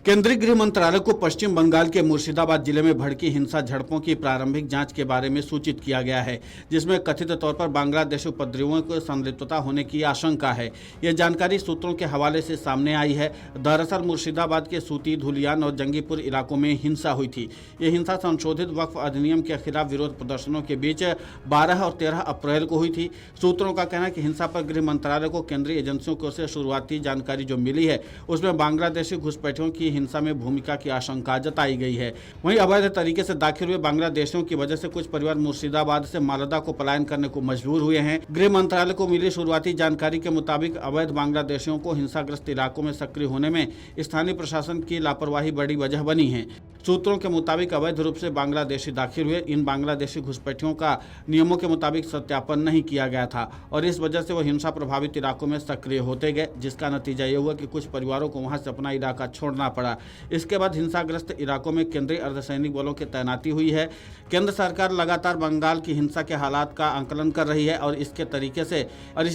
केंद्रीय गृह मंत्रालय को पश्चिम बंगाल के मुर्शिदाबाद जिले में भड़की हिंसा झड़पों की प्रारंभिक जांच के बारे में सूचित किया गया है, जिसमें कथित तौर पर बांग्लादेशी उपद्रवियों को संलिप्तता होने की आशंका है। यह जानकारी सूत्रों के हवाले से सामने आई है। दरअसल मुर्शिदाबाद के सूती, धुलियान और जंगीपुर इलाकों में हिंसा हुई थी। ये हिंसा संशोधित वक्फ अधिनियम के खिलाफ विरोध प्रदर्शनों के बीच 12 और 13 अप्रैल को हुई थी। सूत्रों का कहना है कि हिंसा पर गृह मंत्रालय को केंद्रीय एजेंसियों से शुरुआती जानकारी जो मिली है, उसमें बांग्लादेशी घुसपैठियों की हिंसा में भूमिका की आशंका जताई गई है। वहीं अवैध तरीके से दाखिल हुए बांग्लादेशियों की वजह से कुछ परिवार मुर्शिदाबाद से मालदा को पलायन करने को मजबूर हुए हैं। गृह मंत्रालय को मिली शुरुआती जानकारी के मुताबिक अवैध बांग्लादेशियों को हिंसाग्रस्त इलाकों में सक्रिय होने में स्थानीय प्रशासन की लापरवाही बड़ी वजह बनी है। सूत्रों के मुताबिक अवैध रूप से बांग्लादेशी दाखिल हुए इन बांग्लादेशी घुसपैठियों का नियमों के मुताबिक सत्यापन नहीं किया गया था और इस वजह से वो हिंसा प्रभावित इलाकों में सक्रिय होते गए, जिसका नतीजा ये हुआ कि कुछ परिवारों को वहां से अपना इलाका छोड़ना पड़ा। इसके बाद हिंसाग्रस्त इलाकों में केंद्रीय अर्धसैनिक बलों की तैनाती हुई है। केंद्र सरकार लगातार बंगाल की हिंसा के हालात का आंकलन कर रही है और इसी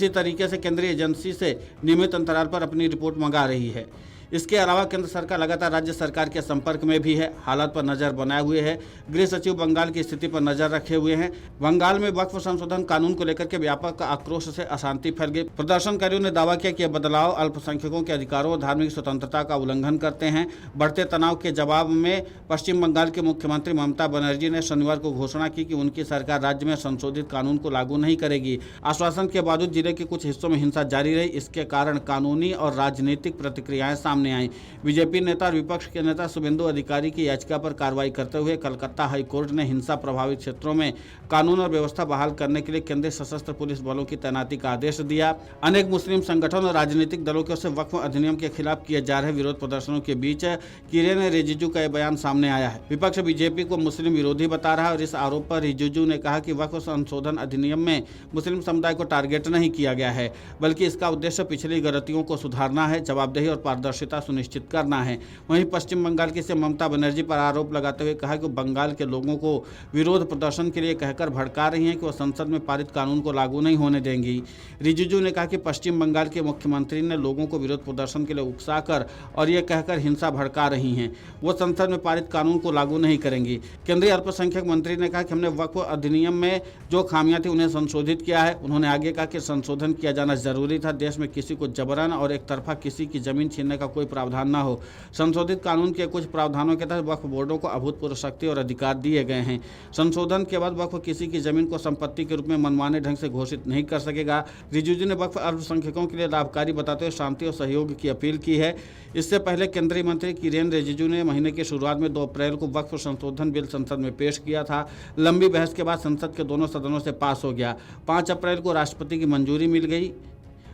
तरीके से केंद्रीय एजेंसी से नियमित अंतराल पर अपनी रिपोर्ट मंगा रही है। इसके अलावा केंद्र सरकार लगातार राज्य सरकार के संपर्क में भी है, हालात पर नजर बनाए हुए है। गृह सचिव बंगाल की स्थिति पर नजर रखे हुए हैं। बंगाल में वक्फ संशोधन कानून को लेकर के व्यापक आक्रोश से अशांति फैल गई। प्रदर्शनकारियों ने दावा किया कि यह बदलाव अल्पसंख्यकों के अधिकारों और धार्मिक स्वतंत्रता का उल्लंघन करते हैं। बढ़ते तनाव के जवाब में पश्चिम बंगाल के मुख्यमंत्री ममता बनर्जी ने शनिवार को घोषणा की कि उनकी सरकार राज्य में संशोधित कानून को लागू नहीं करेगी। आश्वासन के बावजूद जिले के कुछ हिस्सों में हिंसा जारी रही। इसके कारण कानूनी और राजनीतिक प्रतिक्रियाएं सामने आई। बीजेपी नेता और विपक्ष के नेता शुभेंदु अधिकारी की याचिका पर कार्रवाई करते हुए कलकत्ता हाई कोर्ट ने हिंसा प्रभावित क्षेत्रों में कानून और व्यवस्था बहाल करने के लिए केंद्रीय सशस्त्र पुलिस बलों की तैनाती का आदेश दिया। अनेक मुस्लिम संगठन और राजनीतिक दलों की ओर से वक्फ अधिनियम के खिलाफ किए जा रहे विरोध प्रदर्शनों के बीच किरेन रिजिजू का यह बयान सामने आया है। विपक्ष बीजेपी को मुस्लिम विरोधी बता रहा है और इस आरोप पर रिजिजू ने कहा कि वक्फ संशोधन अधिनियम में मुस्लिम समुदाय को टारगेट नहीं किया गया है, बल्कि इसका उद्देश्य पिछली गलतियों को सुधारना है, जवाबदेही और पारदर्शिता सुनिश्चित करना है। वहीं पश्चिम बंगाल की सीएम ममता बनर्जी पर आरोप लगाते हुए कहा कि बंगाल के लोगों को विरोध प्रदर्शन के लिए कहकर भड़का रही हैं कि वह संसद में पारित कानून को लागू नहीं होने देंगी। रिजिजू ने कहा कि पश्चिम बंगाल के मुख्यमंत्री ने लोगों को विरोध प्रदर्शन के लिए उकसाकर और यह कहकर हिंसा भड़का रही हैं, वो संसद में पारित कानून को लागू नहीं करेंगी। केंद्रीय अल्पसंख्यक मंत्री ने कहा कि हमने वक्फ अधिनियम में जो खामियां थी उन्हें संशोधित किया है। उन्होंने आगे कहा कि संशोधन किया जाना जरूरी था। देश में किसी को जबरन और एक तरफा किसी की जमीन छीनने का कोई प्रावधान न हो। संशोधित कानून के कुछ प्रावधानों के तहत वक्फ बोर्डों को अभूतपूर्व शक्ति और अधिकार दिए गए हैं। संशोधन के बाद वक्फ किसी की जमीन को संपत्ति के रूप में मनमाने ढंग से घोषित नहीं कर सकेगा। रिजिजू ने वक्फ अल्पसंख्यकों के लिए लाभकारी बताते हुए शांति और सहयोग की अपील की है। इससे पहले केंद्रीय मंत्री किरेन रिजिजू ने महीने की शुरुआत में 2 अप्रैल को वक्फ संशोधन बिल संसद में पेश किया था। लंबी बहस के बाद संसद के दोनों सदनों से पास हो गया। 5 अप्रैल को राष्ट्रपति की मंजूरी मिल गई,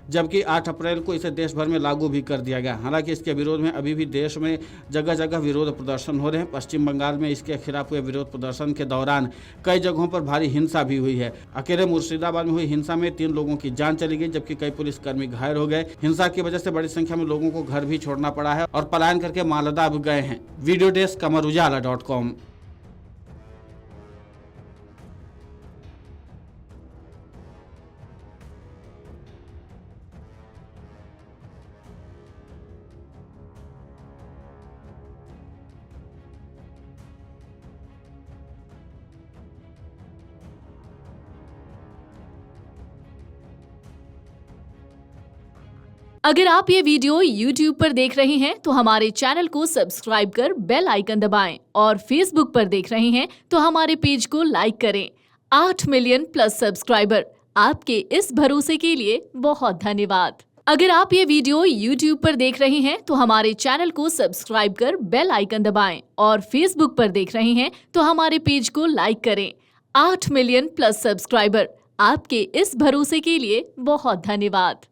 जबकि 8 अप्रैल को इसे देश भर में लागू भी कर दिया गया। हालांकि इसके विरोध में अभी भी देश में जगह जगह विरोध प्रदर्शन हो रहे हैं। पश्चिम बंगाल में इसके खिलाफ हुए विरोध प्रदर्शन के दौरान कई जगहों पर भारी हिंसा भी हुई है। अकेले मुर्शिदाबाद में हुई हिंसा में 3 लोगों की जान चली गई, जबकि कई पुलिसकर्मी घायल हो गए। हिंसा की वजह से बड़ी संख्या में लोगों को घर भी छोड़ना पड़ा है और पलायन करके मालदा भी गए हैं। वीडियो डेस्क अमरुजाला.com। अगर आप ये वीडियो YouTube पर देख रहे हैं तो हमारे चैनल को सब्सक्राइब कर बेल आइकन दबाएं और Facebook पर देख रहे हैं तो हमारे पेज को लाइक करें। 8 मिलियन प्लस सब्सक्राइबर, आपके इस भरोसे के लिए बहुत धन्यवाद। अगर आप ये वीडियो YouTube पर देख रहे हैं तो हमारे चैनल को सब्सक्राइब कर बेल आइकन दबाएं और Facebook पर देख रहे हैं तो हमारे पेज को लाइक करें। 8 मिलियन प्लस सब्सक्राइबर, आपके इस भरोसे के लिए बहुत धन्यवाद।